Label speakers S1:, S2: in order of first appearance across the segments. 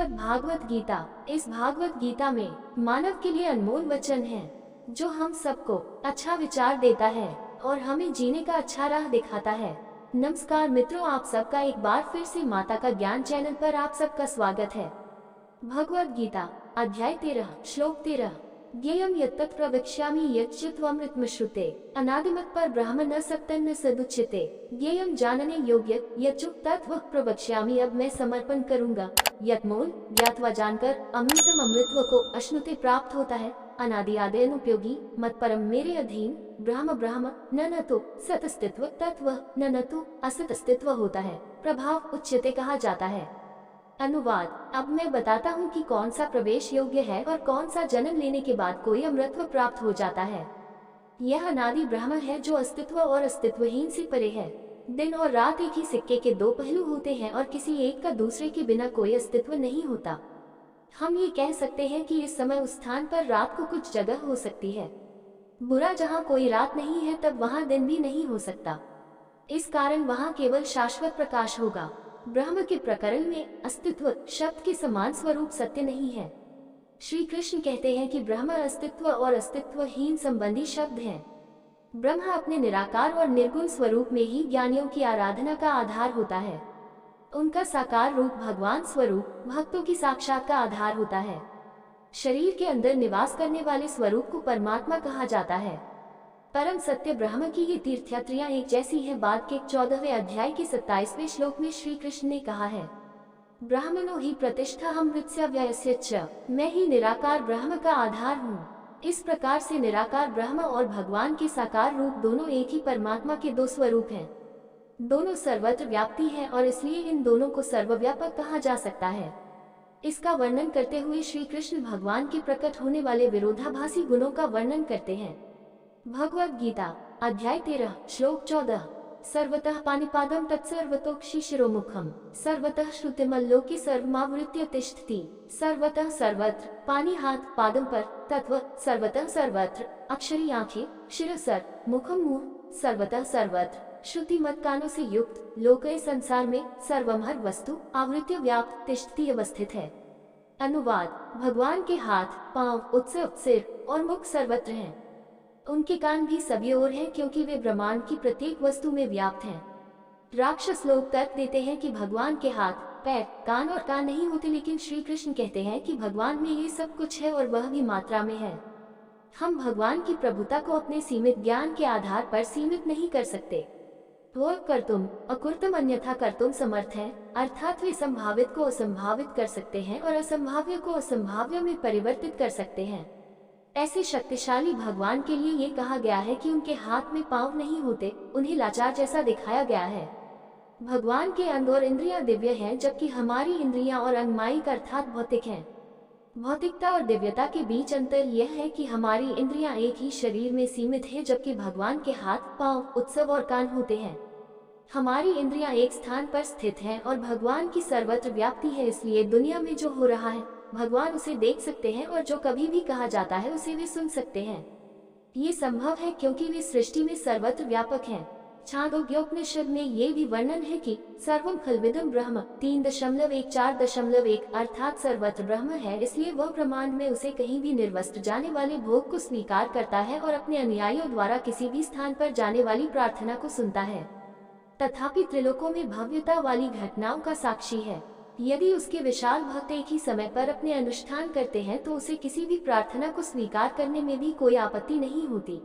S1: श्रीमद् भागवत गीता। इस भागवत गीता में मानव के लिए अनमोल वचन है जो हम सबको अच्छा विचार देता है और हमें जीने का अच्छा राह दिखाता है। नमस्कार मित्रों, आप सबका एक बार फिर से माता का ज्ञान चैनल पर आप सबका स्वागत है। भगवत गीता अध्याय 13 श्लोक 13। ज्ञेयं यत्तत् प्रवक्ष्यामि यच्चित्त्वमृतमश्नुते अनादिमत् पर ब्रह्म न सत्तं न सदुच्यते। ज्ञेयं जानने योग्य यच्चुत तत्व प्रवक्ष्यामि, अब मैं समर्पण करूंगा। यत्मूल ज्ञात्वा जानकर अमृतम अमृतत्व को अश्नुते प्राप्त होता है। अनादि आदि अनुपयोगी मत परम मेरे अधीन ब्रह्म ब्रह्म न तो सतस्तित्व तत्व न तो असत अस्तित्व होता है। प्रभाव उच्यते कहा जाता है। अनुवाद। अब मैं बताता हूँ कि कौन सा प्रवेश योग्य है और कौन सा जन्म लेने के बाद कोई अमृतत्व प्राप्त हो जाता है। यह अनादि ब्रह्म है जो अस्तित्व और अस्तित्वहीन से परे है। दिन और रात एक ही सिक्के के दो पहलू होते हैं और किसी एक का दूसरे के बिना कोई अस्तित्व नहीं होता। हम ये कह सकते हैं कि इस समय उस स्थान पर रात को कुछ जगह हो सकती है। बुरा जहाँ कोई रात नहीं है तब वहाँ दिन भी नहीं हो सकता। इस कारण वहाँ केवल शाश्वत प्रकाश होगा। ब्रह्म के प्रकरण में अस्तित्व शब्द के समान स्वरूप सत्य नहीं है। श्री कृष्ण कहते हैं कि ब्रह्म अस्तित्व और अस्तित्वहीन संबंधी शब्द हैं। ब्रह्म अपने निराकार और निर्गुण स्वरूप में ही ज्ञानियों की आराधना का आधार होता है। उनका साकार रूप भगवान स्वरूप भक्तों की साक्षात का आधार होता है। शरीर के अंदर निवास करने वाले स्वरूप को परमात्मा कहा जाता है। परम सत्य ब्रह्म की ये तीर्थयात्रियां एक जैसी है। बाद के 14वें अध्याय के 27वें श्लोक में श्री कृष्ण ने कहा है, ब्राह्मणो ही प्रतिष्ठा हम व्यस्य च, मैं ही निराकार ब्रह्म का आधार हूँ। इस प्रकार से निराकार ब्रह्म और भगवान के साकार रूप दोनों एक ही परमात्मा के दो स्वरूप हैं। दोनों सर्वत्र व्याप्ति है और इसलिए इन दोनों को सर्वव्यापक कहा जा सकता है। इसका वर्णन करते हुए श्री कृष्ण भगवान के प्रकट होने वाले विरोधाभासी गुणों का वर्णन करते हैं। भगवद गीता अध्याय 13 श्लोक 14। सर्वतः पाणिपादं तत्सर्वतोक्षिशिरोमुखम सर्वतः श्रुतिमल्लोके सर्वमावृत्य तिष्ठति। सर्वतः सर्वत्र, पानी हाथ पादम पर, तत्व सर्वतः सर्वत्र, अक्षरी आंखें, शिरसर, मुखम मुंह, सर्वतः सर्वत्र, श्रुति मत कानों से युक्त, लोके संसार में सर्वम हर वस्तु आवृत्य व्याप्त तिष्ठति अवस्थित है। अनुवाद। भगवान के हाथ पांव उत्सव सिर और मुख सर्वत्र हैं। उनके कान भी सभी ओर हैं क्योंकि वे ब्रह्मांड की प्रत्येक वस्तु में व्याप्त हैं। राक्षस लोग तर्क देते हैं कि भगवान के हाथ पैर कान और कान नहीं होते, लेकिन श्री कृष्ण कहते हैं कि भगवान में ये सब कुछ है और वह भी मात्रा में है। हम भगवान की प्रभुता को अपने सीमित ज्ञान के आधार पर सीमित नहीं कर सकते। वो कर्तुम अकुर्तम अन्यथा कर्तुम समर्थ है, अर्थात वे संभावित को असंभावित कर सकते हैं और असंभाव्य को असंभाव्य में परिवर्तित कर सकते हैं। ऐसे शक्तिशाली भगवान के लिए ये कहा गया है कि उनके हाथ में पांव नहीं होते, उन्हें लाचार जैसा दिखाया गया है। भगवान के अंग और इंद्रियां दिव्य हैं, जबकि हमारी इंद्रियां और अंग माइक अर्थात भौतिक हैं। भौतिकता और दिव्यता के बीच अंतर यह है कि हमारी इंद्रियां एक ही शरीर में सीमित है, जबकि भगवान के हाथ पांव उत्सव और कान होते हैं। हमारी इंद्रियां एक स्थान पर स्थित हैं और भगवान की सर्वत्र व्याप्ति है, इसलिए दुनिया में जो हो रहा है भगवान उसे देख सकते हैं और जो कभी भी कहा जाता है उसे वे सुन सकते हैं। ये संभव है क्योंकि वे सृष्टि में सर्वत्र व्यापक हैं। छांदोग्योपनिषद में ये भी वर्णन है कि सर्वम खल्विदम ब्रह्म 3.1.4.1 अर्थात सर्वत्र ब्रह्म है, इसलिए वह ब्रह्मांड में उसे कहीं भी निर्वस्त्र जाने वाले भोग को स्वीकार करता है और अपने अनुयायियों द्वारा किसी भी स्थान पर जाने वाली प्रार्थना को सुनता है। तथापि त्रिलोकों में भव्यता वाली घटनाओं का साक्षी है। यदि उसके विशाल भक्त एक ही समय पर अपने अनुष्ठान करते हैं तो उसे किसी भी प्रार्थना को स्वीकार करने में भी कोई आपत्ति नहीं होती।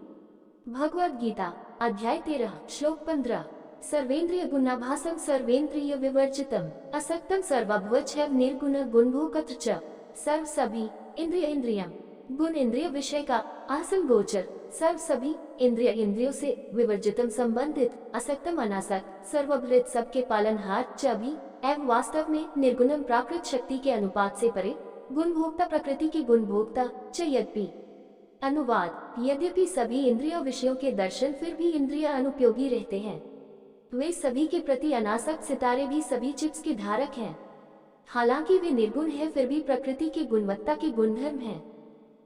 S1: भगवद गीता अध्याय 13 श्लोक 15। सर्वेंद्रिय गुणाभासम सर्वेंद्रिय विवर्जितम असक्तम सर्वभुवच्छ निर्गुण गुणभोक्तृ च। सर्व सभी इंद्रिय इंद्रियम गुण इंद्रिय विषय का आसन गोचर, सर्व सभी इंद्रिय इंद्रियों से विवर्जितम संबंधित, असक्तम अनासक्त, सर्वभृत सबके पालनहार, च भी एवं वास्तव में निर्गुणम प्राकृत शक्ति के अनुपात से परे, गुणभोक्ता प्रकृति की गुणभोक्ता, च यद्यपि। अनुवाद। यद्यपि सभी इंद्रिय विषयों के दर्शन फिर भी इंद्रिय अनुपयोगी रहते हैं। वे सभी के प्रति अनासक्त सितारे भी सभी चित्त के धारक हैं। हालांकि वे निर्गुण है फिर भी प्रकृति की गुणवत्ता के गुणधर्म हैं।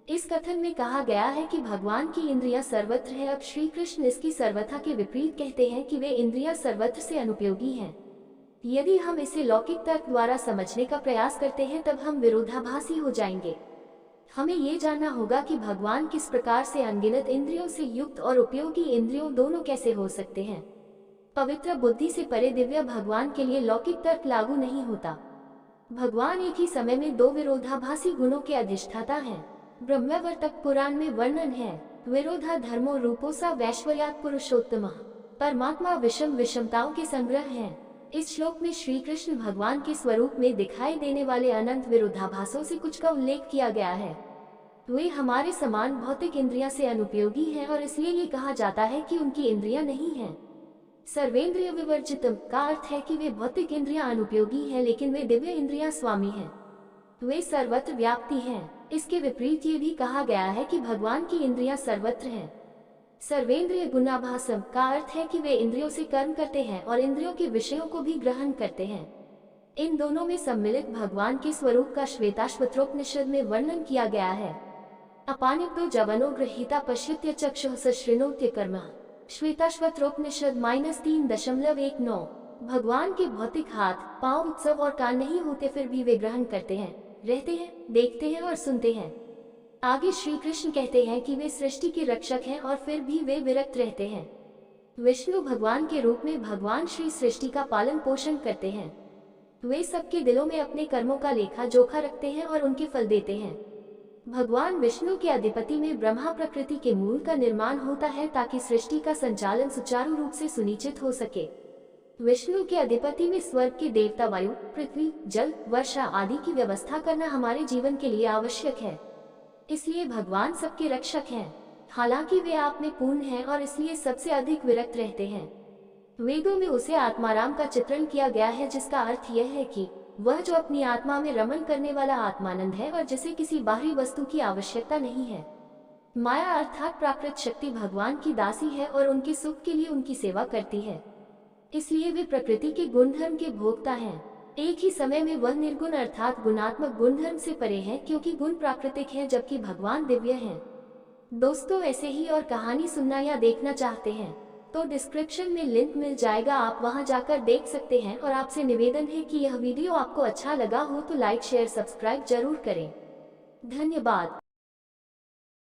S1: इस कथन में कहा गया है कि भगवान की इंद्रियां सर्वत्र है। अब श्री कृष्ण इसकी सर्वथा के विपरीत कहते हैं कि वे इंद्रियां सर्वत्र से अनुपयोगी हैं। यदि हम इसे लौकिक तर्क द्वारा समझने का प्रयास करते हैं तब हम विरोधाभासी हो जाएंगे। हमें ये जानना होगा कि भगवान किस प्रकार से अनगिनत इंद्रियों से युक्त और उपयोगी इंद्रियों दोनों कैसे हो सकते हैं। पवित्र बुद्धि से परे दिव्य भगवान के लिए लौकिक तर्क लागू नहीं होता। भगवान एक ही समय में दो विरोधाभासी गुणों के अधिष्ठाता हैं। ब्रह्मवर्तक पुराण में वर्णन है, विरोधा धर्मो रूपोसा वैश्वर्यात् पुरुषोत्तम। परमात्मा विषम विषमताओं के संग्रह हैं। इस श्लोक में श्री कृष्ण भगवान के स्वरूप में दिखाई देने वाले अनंत विरोधाभासों से कुछ का उल्लेख किया गया है। वे हमारे समान भौतिक इंद्रियां से अनुपयोगी हैं और इसलिए ये कहा जाता है कि उनकी इंद्रियां नहीं हैं। सर्वेंद्रिय विवर्जितम का अर्थ है कि वे भौतिक इंद्रियां अनुपयोगी हैं लेकिन वे दिव्य इंद्रियां स्वामी हैं। वे सर्वत्र व्याप्ति हैं। इसके विपरीत ये भी कहा गया है कि भगवान की इंद्रियां सर्वत्र हैं। सर्वेंद्रिय गुणाभासम का अर्थ है कि वे इंद्रियों से कर्म करते हैं और इंद्रियों के विषयों को भी ग्रहण करते हैं। इन दोनों में सम्मिलित भगवान के स्वरूप का श्वेताश्वत्रोपनिषद में वर्णन किया गया है। अपानितो जवनो गृहीता पश्यत्य चक्षुः सश्रिणोत्य कर्म। श्वेताश्वत्रोपनिषद -3.19। भगवान के भौतिक हाथ, पांव, उत्सव और कान नहीं होते फिर भी वे ग्रहण करते हैं, रहते हैं, देखते हैं और सुनते हैं। आगे श्री कृष्ण कहते हैं कि वे सृष्टि के रक्षक हैं और फिर भी वे विरक्त रहते हैं। विष्णु भगवान के रूप में भगवान श्री सृष्टि का पालन पोषण करते हैं। वे सबके दिलों में अपने कर्मों का लेखा जोखा रखते हैं और उनके फल देते हैं। भगवान विष्णु के अधिपति में ब्रह्मा प्रकृति के मूल का निर्माण होता है ताकि सृष्टि का संचालन सुचारू रूप से सुनिश्चित हो सके। विष्णु के अधिपति में स्वर्ग के देवता वायु, पृथ्वी, जल, वर्षा आदि की व्यवस्था करना हमारे जीवन के लिए आवश्यक है। इसलिए भगवान सबके रक्षक हैं। हालांकि वे आप में पूर्ण हैं और इसलिए सबसे अधिक विरक्त रहते हैं। वेदों में उसे आत्माराम का चित्रण किया गया है जिसका अर्थ यह है कि वह जो अपनी आत्मा में रमण करने वाला आत्मानंद है और जिसे किसी बाहरी वस्तु की आवश्यकता नहीं है। माया अर्थात प्राकृत शक्ति भगवान की दासी है और उनके सुख के लिए उनकी सेवा करती है। इसलिए वे प्रकृति के गुणधर्म के भोक्ता हैं। एक ही समय में वह निर्गुण अर्थात गुणात्मक गुणधर्म से परे हैं क्योंकि गुण प्राकृतिक हैं जबकि भगवान दिव्य हैं। दोस्तों, ऐसे ही और कहानी सुनना या देखना चाहते हैं तो डिस्क्रिप्शन में लिंक मिल जाएगा, आप वहां जाकर देख सकते हैं। और आपसे निवेदन है कि यह वीडियो आपको अच्छा लगा हो तो लाइक, शेयर, सब्सक्राइब जरूर करें। धन्यवाद।